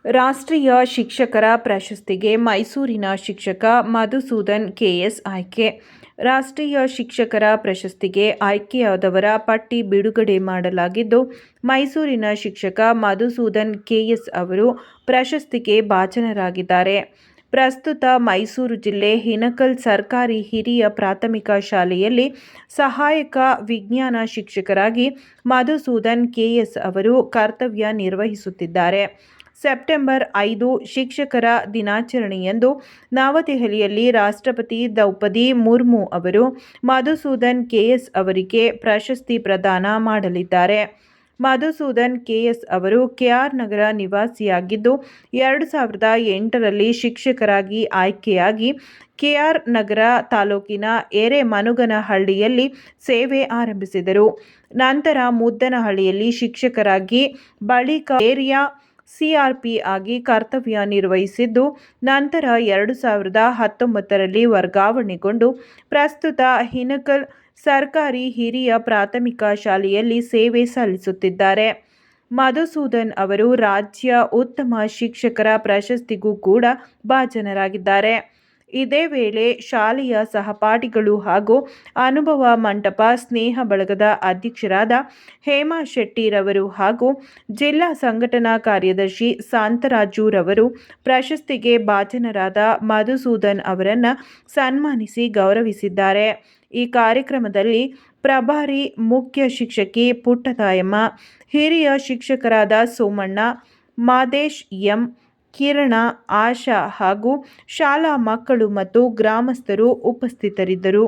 ರಾಷ್ಟ್ರೀಯ ಶಿಕ್ಷಕರ ಪ್ರಶಸ್ತಿಗೆ ಮೈಸೂರಿನ ಶಿಕ್ಷಕ ಮಧುಸೂದನ್ ಕೆಎಸ್ ಆಯ್ಕೆ. ರಾಷ್ಟ್ರೀಯ ಶಿಕ್ಷಕರ ಪ್ರಶಸ್ತಿಗೆ ಆಯ್ಕೆಯಾದವರ ಪಟ್ಟಿ ಬಿಡುಗಡೆ ಮಾಡಲಾಗಿದ್ದು, ಮೈಸೂರಿನ ಶಿಕ್ಷಕ ಮಧುಸೂದನ್ ಕೆಎಸ್ ಅವರು ಪ್ರಶಸ್ತಿಗೆ ಭಾಜನರಾಗಿದ್ದಾರೆ. ಪ್ರಸ್ತುತ ಮೈಸೂರು ಜಿಲ್ಲೆ ಹಿನಕಲ್ ಸರ್ಕಾರಿ ಹಿರಿಯ ಪ್ರಾಥಮಿಕ ಶಾಲೆಯಲ್ಲಿ ಸಹಾಯಕ ವಿಜ್ಞಾನ ಶಿಕ್ಷಕರಾಗಿ ಮಧುಸೂದನ್ ಕೆಎಸ್ ಅವರು ಕರ್ತವ್ಯ ನಿರ್ವಹಿಸುತ್ತಿದ್ದಾರೆ. ಸೆಪ್ಟೆಂಬರ್ 5 ಶಿಕ್ಷಕರ ದಿನಾಚರಣೆಯಂದು ನವದೆಹಲಿಯಲ್ಲಿ ರಾಷ್ಟ್ರಪತಿ ದ್ರೌಪದಿ ಮುರ್ಮು ಅವರು ಮಧುಸೂದನ್ ಕೆಎಸ್ ಅವರಿಗೆ ಪ್ರಶಸ್ತಿ ಪ್ರದಾನ ಮಾಡಲಿದ್ದಾರೆ. ಮಧುಸೂದನ್ ಕೆಎಸ್ ಅವರು ಕೆಆರ್ ನಗರ ನಿವಾಸಿಯಾಗಿದ್ದು, 2008ರಲ್ಲಿ ಶಿಕ್ಷಕರಾಗಿ ಆಯ್ಕೆಯಾಗಿ ಕೆಆರ್ ನಗರ ತಾಲೂಕಿನ ಎರೆಮನುಗನಹಳ್ಳಿಯಲ್ಲಿ ಸೇವೆ ಆರಂಭಿಸಿದರು. ನಂತರ ಮುದ್ದನಹಳ್ಳಿಯಲ್ಲಿ ಶಿಕ್ಷಕರಾಗಿ, ಬಳಿಕ ಏರಿಯಾ ಸಿಆರ್ಪಿ ಆಗಿ ಕರ್ತವ್ಯ ನಿರ್ವಹಿಸಿದ್ದು, ನಂತರ 2019ರಲ್ಲಿ ವರ್ಗಾವಣೆಗೊಂಡು ಪ್ರಸ್ತುತ ಹಿನಕಲ್ ಸರ್ಕಾರಿ ಹಿರಿಯ ಪ್ರಾಥಮಿಕ ಶಾಲೆಯಲ್ಲಿ ಸೇವೆ ಸಲ್ಲಿಸುತ್ತಿದ್ದಾರೆ. ಮಧುಸೂದನ್ ಅವರು ರಾಜ್ಯ ಉತ್ತಮ ಶಿಕ್ಷಕರ ಪ್ರಶಸ್ತಿಗೂ ಕೂಡ ಭಾಜನರಾಗಿದ್ದಾರೆ. ಇದೇ ವೇಳೆ ಶಾಲೆಯ ಸಹಪಾಠಿಗಳು ಹಾಗೂ ಅನುಭವ ಮಂಟಪ ಸ್ನೇಹ ಬಳಗದ ಅಧ್ಯಕ್ಷರಾದ ಹೇಮಾ ಶೆಟ್ಟಿರವರು ಹಾಗೂ ಜಿಲ್ಲಾ ಸಂಘಟನಾ ಕಾರ್ಯದರ್ಶಿ ಶಾಂತರಾಜುರವರು ಪ್ರಶಸ್ತಿಗೆ ಭಾಜನರಾದ ಮಧುಸೂದನ್ ಅವರನ್ನು ಸನ್ಮಾನಿಸಿ ಗೌರವಿಸಿದ್ದಾರೆ. ಈ ಕಾರ್ಯಕ್ರಮದಲ್ಲಿ ಪ್ರಭಾರಿ ಮುಖ್ಯ ಶಿಕ್ಷಕಿ ಪುಟ್ಟತಾಯಮ್ಮ, ಹಿರಿಯ ಶಿಕ್ಷಕರಾದ ಸೋಮಣ್ಣ, ಮಾದೇಶ್ ಎಂ, ಕಿರಣ, ಆಶಾ ಹಾಗೂ ಶಾಲಾ ಮಕ್ಕಳು ಮತ್ತು ಗ್ರಾಮಸ್ಥರು ಉಪಸ್ಥಿತರಿದ್ದರು.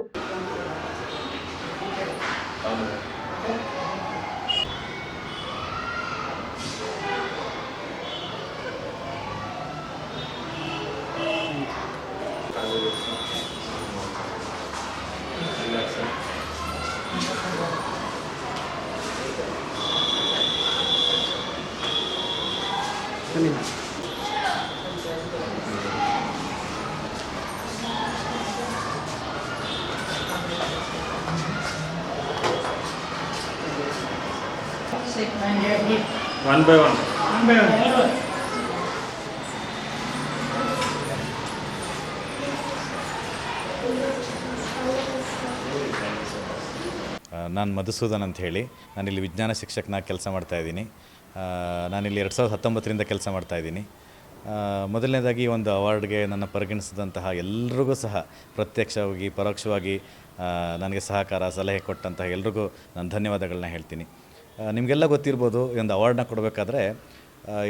One by one. ನಾನು ಮಧುಸೂದನ್ ಅಂತ ಹೇಳಿ, ನಾನಿಲ್ಲಿ ವಿಜ್ಞಾನ ಶಿಕ್ಷಕನಾಗಿ ಕೆಲಸ ಮಾಡ್ತಾಯಿದ್ದೀನಿ. ನಾನಿಲ್ಲಿ 2019ರಿಂದ ಕೆಲಸ ಮಾಡ್ತಾಯಿದ್ದೀನಿ. ಮೊದಲನೇದಾಗಿ ಒಂದು ಅವಾರ್ಡ್ಗೆ ನನ್ನ ಪರಿಗಣಿಸಿದಂತಹ ಎಲ್ರಿಗೂ ಸಹ ಪ್ರತ್ಯಕ್ಷವಾಗಿ ಪರೋಕ್ಷವಾಗಿ ನನಗೆ ಸಹಕಾರ ಸಲಹೆ ಕೊಟ್ಟಂತಹ ಎಲ್ರಿಗೂ ನಾನು ಧನ್ಯವಾದಗಳನ್ನ ಹೇಳ್ತೀನಿ. ನಿಮಗೆಲ್ಲ ಗೊತ್ತಿರ್ಬೋದು, ಈ ಒಂದು ಅವಾರ್ಡ್ನ ಕೊಡಬೇಕಾದ್ರೆ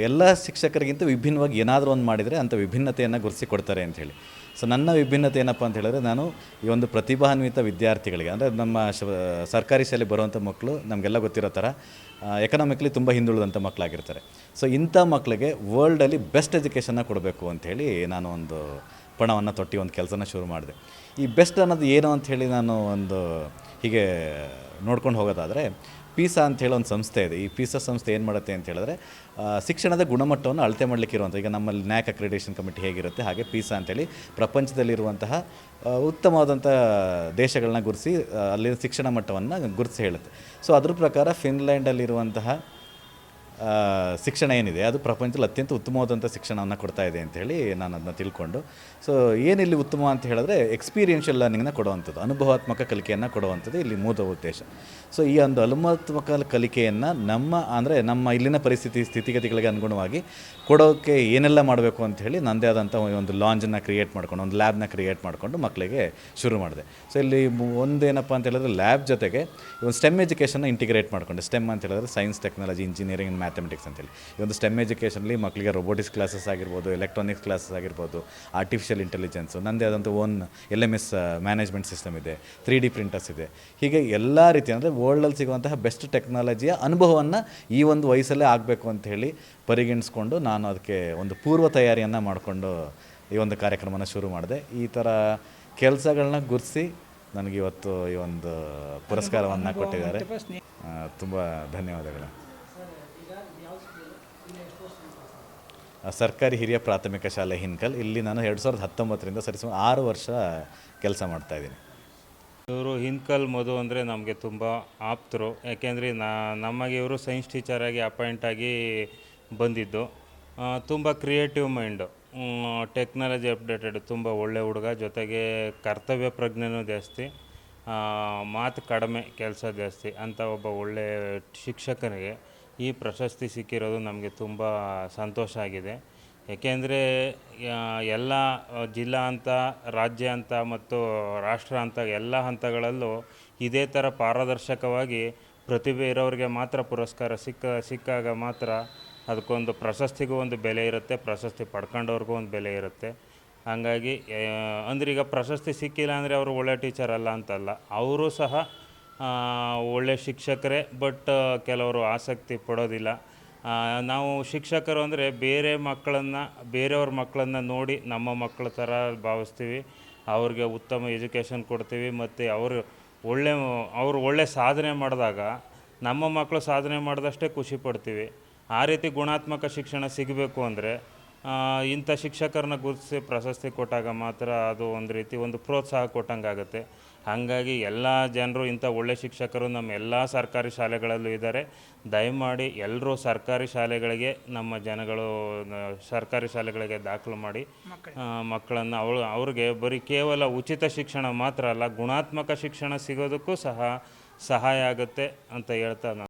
ಎಲ್ಲ ಶಿಕ್ಷಕರಿಗಿಂತ ವಿಭಿನ್ನವಾಗಿ ಏನಾದರೂ ಒಂದು ಮಾಡಿದರೆ ಅಂಥ ವಿಭಿನ್ನತೆಯನ್ನು ಗುರುತಿಸಿ ಕೊಡ್ತಾರೆ ಅಂಥೇಳಿ. ಸೊ ನನ್ನ ವಿಭಿನ್ನತೆ ಏನಪ್ಪ ಅಂತ ಹೇಳಿದ್ರೆ, ನಾನು ಈ ಒಂದು ಪ್ರತಿಭಾನ್ವಿತ ವಿದ್ಯಾರ್ಥಿಗಳಿಗೆ, ಅಂದರೆ ನಮ್ಮ ಸರ್ಕಾರಿ ಶಾಲೆ ಬರುವಂಥ ಮಕ್ಕಳು ನಮಗೆಲ್ಲ ಗೊತ್ತಿರೋ ಥರ ಎಕನಾಮಿಕಲಿ ತುಂಬ ಹಿಂದುಳಿದಂಥ ಮಕ್ಕಳಾಗಿರ್ತಾರೆ. ಸೊ ಇಂಥ ಮಕ್ಕಳಿಗೆ ವರ್ಲ್ಡಲ್ಲಿ ಬೆಸ್ಟ್ ಎಜುಕೇಷನ್ನ ಕೊಡಬೇಕು ಅಂಥೇಳಿ ನಾನು ಒಂದು ಪಣವನ್ನು ತೊಟ್ಟು ಒಂದು ಕೆಲಸನ ಶುರು ಮಾಡಿದೆ. ಈ ಬೆಸ್ಟ್ ಅನ್ನೋದು ಏನು ಅಂಥೇಳಿ ನಾನು ಒಂದು ಹೀಗೆ ನೋಡ್ಕೊಂಡು ಹೋಗೋದಾದರೆ, ಪೀಸಾ ಅಂಥೇಳಿ ಒಂದು ಸಂಸ್ಥೆ ಇದೆ. ಈ ಪೀಸಾ ಸಂಸ್ಥೆ ಏನು ಮಾಡುತ್ತೆ ಅಂತ ಹೇಳಿದ್ರೆ, ಶಿಕ್ಷಣದ ಗುಣಮಟ್ಟವನ್ನು ಅಳತೆ ಮಾಡಲಿಕ್ಕೆ ಇರುವಂಥ, ಈಗ ನಮ್ಮಲ್ಲಿ ನ್ಯಾಕ್ ಅಕ್ರಿಡೇಷನ್ ಕಮಿಟಿ ಹೇಗಿರುತ್ತೆ ಹಾಗೆ ಪೀಸಾ ಅಂಥೇಳಿ ಪ್ರಪಂಚದಲ್ಲಿರುವಂತಹ ಉತ್ತಮವಾದಂಥ ದೇಶಗಳನ್ನ ಗುರುತಿಸಿ ಅಲ್ಲಿನ ಶಿಕ್ಷಣ ಮಟ್ಟವನ್ನು ಗುರುತಿಸಿ ಹೇಳುತ್ತೆ. ಸೊ ಅದ್ರ ಪ್ರಕಾರ ಫಿನ್ಲ್ಯಾಂಡಲ್ಲಿರುವಂತಹ ಶಿಕ್ಷಣ ಏನಿದೆ ಅದು ಪ್ರಪಂಚದಲ್ಲಿ ಅತ್ಯಂತ ಉತ್ತಮವಾದಂಥ ಶಿಕ್ಷಣವನ್ನು ಕೊಡ್ತಾ ಇದೆ ಅಂಥೇಳಿ ನಾನು ಅದನ್ನ ತಿಳ್ಕೊಂಡು, ಸೊ ಏನಿಲ್ಲಿ ಉತ್ತಮ ಅಂತ ಹೇಳಿದ್ರೆ ಎಕ್ಸ್ಪೀರಿಯೆನ್ಷಿಯಲ್ ಲರ್ನಿಂಗ್ನ ಕೊಡುವಂಥದ್ದು, ಅನುಭವಾತ್ಮಕ ಕಲಿಕೆಯನ್ನು ಕೊಡುವಂಥದ್ದು ಇಲ್ಲಿ ಮೂಲ ಉದ್ದೇಶ. ಸೊ ಈ ಒಂದು ಅನುಭವಾತ್ಮಕ ಕಲಿಕೆಯನ್ನು ನಮ್ಮ ಇಲ್ಲಿನ ಸ್ಥಿತಿಗತಿಗಳಿಗೆ ಅನುಗುಣವಾಗಿ ಕೊಡೋಕ್ಕೆ ಏನೆಲ್ಲ ಮಾಡಬೇಕು ಅಂಥೇಳಿ ನನ್ನದೇ ಆದಂಥ ಒಂದು ಲಾಂಜನ್ನು ಕ್ರಿಯೇಟ್ ಮಾಡ್ಕೊಂಡು, ಒಂದು ಲ್ಯಾಬ್ನ ಕ್ರಿಯೇಟ್ ಮಾಡಿಕೊಂಡು ಮಕ್ಕಳಿಗೆ ಶುರು ಮಾಡಿದೆ. ಸೊ ಇಲ್ಲಿ ಒಂದೇನಪ್ಪ ಅಂತ ಹೇಳಿದ್ರೆ, ಲ್ಯಾಬ್ ಜೊತೆಗೆ ಒಂದು ಸ್ಟೆಮ್ ಎಜುಕೇಷನ್ನ ಇಂಟಿಗ್ರೇಟ್ ಮಾಡಿಕೊಂಡೆ. ಸ್ಟೆಮ್ ಅಂತ ಹೇಳಿದ್ರೆ ಸೈನ್ಸ್, ಟೆಕ್ನಾಲಜಿ, ಇಂಜಿನಿಯರಿಂಗ್, ಮ್ಯಾಥಮೆಟಿಕ್ಸ್ ಅಂತೇಳಿ. ಈ ಒಂದು ಸ್ಟೆಮ್ ಎಜುಕೇಷನಲ್ಲಿ ಮಕ್ಕಳಿಗೆ ರೋಬೋಟಿಕ್ಸ್ ಕ್ಲಾಸಸ್ ಆಗಿರ್ಬೋದು, ಎಲೆಕ್ಟ್ರಾನಿಕ್ಸ್ ಕ್ಲಾಸಸ್ ಆಗಿರ್ಬೋದು, ಆರ್ಟಿಫಿಷಿಯಲ್ ಇಂಟೆಲಿಜೆನ್ಸು, ನನ್ನದೇ ಆದಂಥ ಓನ್ LMS ಮ್ಯಾನೇಜ್ಮೆಂಟ್ ಸಿಸ್ಟಮ್ ಇದೆ, 3D ಪ್ರಿಂಟರ್ಸ್ ಇದೆ. ಹೀಗೆ ಎಲ್ಲ ರೀತಿ ಅಂದರೆ ವರ್ಲ್ಡಲ್ಲಿ ಸಿಗುವಂತಹ ಬೆಸ್ಟ್ ಟೆಕ್ನಾಲಜಿಯ ಅನುಭವವನ್ನು ಈ ಒಂದು ವಯಸ್ಸಲ್ಲೇ ಆಗಬೇಕು ಅಂತ ಹೇಳಿ ಪರಿಗಣಿಸ್ಕೊಂಡು ನಾನು ಅದಕ್ಕೆ ಒಂದು ಪೂರ್ವ ತಯಾರಿಯನ್ನು ಮಾಡಿಕೊಂಡು ಈ ಒಂದು ಕಾರ್ಯಕ್ರಮನ ಶುರು ಮಾಡಿದೆ. ಈ ಥರ ಕೆಲಸಗಳನ್ನ ಗುರುತಿಸಿ ನನಗೆ ಇವತ್ತು ಈ ಒಂದು ಪುರಸ್ಕಾರವನ್ನು ಕೊಟ್ಟಿದ್ದಾರೆ. ತುಂಬ ಧನ್ಯವಾದಗಳು. ಸರ್ಕಾರಿ ಹಿರಿಯ ಪ್ರಾಥಮಿಕ ಶಾಲೆ ಹಿನಕಲ್, ಇಲ್ಲಿ ನಾನು 2019ರಿಂದ ಸರಿಸುಮಾರು 6 ವರ್ಷ ಕೆಲಸ ಮಾಡ್ತಾಯಿದ್ದೀನಿ. ಇವರು ಹಿನಕಲ್ ಮಧು ಅಂದರೆ ನಮಗೆ ತುಂಬ ಆಪ್ತರು. ಯಾಕೆಂದರೆ ನಮಗೆ ಇವರು ಸೈನ್ಸ್ ಟೀಚರಾಗಿ ಅಪಾಯಿಂಟ್ ಆಗಿ ಬಂದಿದ್ದು. ತುಂಬ ಕ್ರಿಯೇಟಿವ್ ಮೈಂಡು, ಟೆಕ್ನಾಲಜಿ ಅಪ್ಡೇಟೆಡ್, ತುಂಬ ಒಳ್ಳೆ ಹುಡುಗ. ಜೊತೆಗೆ ಕರ್ತವ್ಯ ಪ್ರಜ್ಞೆನೂ ಜಾಸ್ತಿ, ಮಾತು ಕಡಿಮೆ, ಕೆಲಸ ಜಾಸ್ತಿ ಅಂತ ಒಬ್ಬ ಒಳ್ಳೆ ಶಿಕ್ಷಕನಿಗೆ ಈ ಪ್ರಶಸ್ತಿ ಸಿಕ್ಕಿರೋದು ನಮಗೆ ತುಂಬ ಸಂತೋಷ ಆಗಿದೆ. ಏಕೆಂದರೆ ಎಲ್ಲ ಜಿಲ್ಲಾ ಹಂತ, ರಾಜ್ಯ ಹಂತ ಮತ್ತು ರಾಷ್ಟ್ರ ಹಂತ ಎಲ್ಲ ಹಂತಗಳಲ್ಲೂ ಇದೇ ಥರ ಪಾರದರ್ಶಕವಾಗಿ ಪ್ರತಿಭೆ ಇರೋರಿಗೆ ಮಾತ್ರ ಪುರಸ್ಕಾರ ಸಿಕ್ಕಾಗ ಮಾತ್ರ ಅದಕ್ಕೊಂದು ಪ್ರಶಸ್ತಿಗೂ ಒಂದು ಬೆಲೆ ಇರುತ್ತೆ, ಪ್ರಶಸ್ತಿ ಪಡ್ಕೊಂಡವ್ರಿಗೂ ಒಂದು ಬೆಲೆ ಇರುತ್ತೆ. ಹಾಗಾಗಿ ಅಂದ್ರೆ ಈಗ ಪ್ರಶಸ್ತಿ ಸಿಕ್ಕಿಲ್ಲ ಅಂದರೆ ಅವರು ಒಳ್ಳೆ ಟೀಚರ್ ಅಲ್ಲ ಅಂತಲ್ಲ, ಅವರು ಸಹ ಒಳ್ಳೆ ಶಿಕ್ಷಕರೇ. ಬಟ್ ಕೆಲವರು ಆಸಕ್ತಿ ಪಡೋದಿಲ್ಲ. ನಾವು ಶಿಕ್ಷಕರು ಅಂದರೆ ಬೇರೆಯವ್ರ ಮಕ್ಕಳನ್ನು ನೋಡಿ ನಮ್ಮ ಮಕ್ಕಳ ಥರ ಭಾವಿಸ್ತೀವಿ. ಅವ್ರಿಗೆ ಉತ್ತಮ ಎಜುಕೇಷನ್ ಕೊಡ್ತೀವಿ ಮತ್ತು ಅವರು ಒಳ್ಳೆ ಸಾಧನೆ ಮಾಡಿದಾಗ ನಮ್ಮ ಮಕ್ಕಳು ಸಾಧನೆ ಮಾಡಿದಷ್ಟೇ ಖುಷಿ ಪಡ್ತೀವಿ. ಆ ರೀತಿ ಗುಣಾತ್ಮಕ ಶಿಕ್ಷಣ ಸಿಗಬೇಕು ಅಂದರೆ ಇಂಥ ಶಿಕ್ಷಕರನ್ನ ಗುರುತಿಸಿ ಪ್ರಶಸ್ತಿ ಕೊಟ್ಟಾಗ ಮಾತ್ರ ಅದು ಒಂದು ರೀತಿ ಒಂದು ಪ್ರೋತ್ಸಾಹ ಕೊಟ್ಟಂಗಾಗುತ್ತೆ. ಹಾಗಾಗಿ ಎಲ್ಲ ಜನರು ಇಂಥ ಒಳ್ಳೆ ಶಿಕ್ಷಕರು ನಮ್ಮ ಎಲ್ಲ ಸರ್ಕಾರಿ ಶಾಲೆಗಳಲ್ಲೂ ಇದ್ದಾರೆ. ದಯಮಾಡಿ ಎಲ್ಲರೂ ಸರ್ಕಾರಿ ಶಾಲೆಗಳಿಗೆ ನಮ್ಮ ಜನಗಳು ಸರ್ಕಾರಿ ಶಾಲೆಗಳಿಗೆ ದಾಖಲು ಮಾಡಿ ಮಕ್ಕಳನ್ನು ಅವ್ರಿಗೆ ಬರೀ ಕೇವಲ ಉಚಿತ ಶಿಕ್ಷಣ ಮಾತ್ರ ಅಲ್ಲ, ಗುಣಾತ್ಮಕ ಶಿಕ್ಷಣ ಸಿಗೋದಕ್ಕೂ ಸಹ ಸಹಾಯ ಆಗುತ್ತೆ ಅಂತ ಹೇಳ್ತಾ ನಾನು